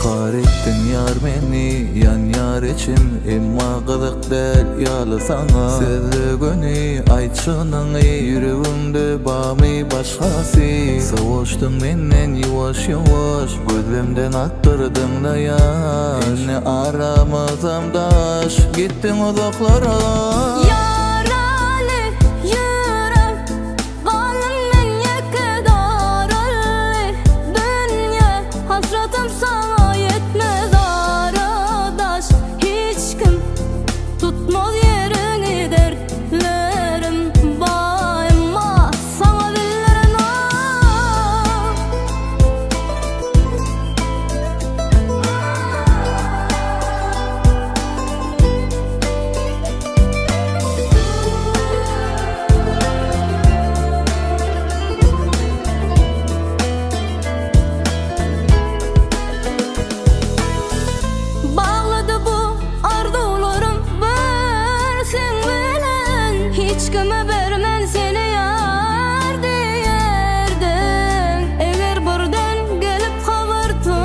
Har ettin yar meni yan yar içim, emma kızık del yalı sana. Sevdigini aytşının yüreğimde bami başkası. Savaştın menden yavaş yavaş, gözlemden attırdın da yaş. Enne aramızam daş, gittin uzaklara. Sana yetmez aradaş, hiç kim tutmaz yerini, dertlerim bayma sana billerin hiç kime vermen seni yar diyerdim. Eğer buradan gelip haber tutsam,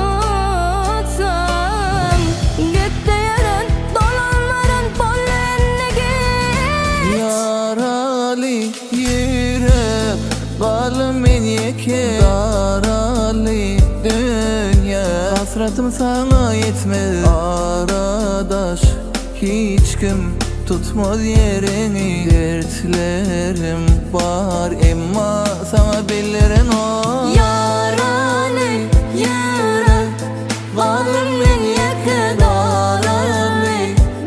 git diyerin dolanların pollenine git. Yaralı yürek kalbin yeke, yaralı dünya. Hasretim sana yetmez aradaş, hiç kim tutmaz yerini, dertlerim var emma sana billerin o. Yaralı yürek kalbimin yeke, daralı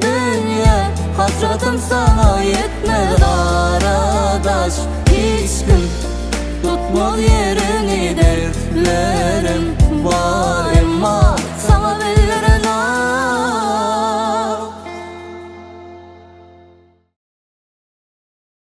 dünya. Hasretim sana yetmez aradaş, hiç kim tutmaz yerini, dertlerim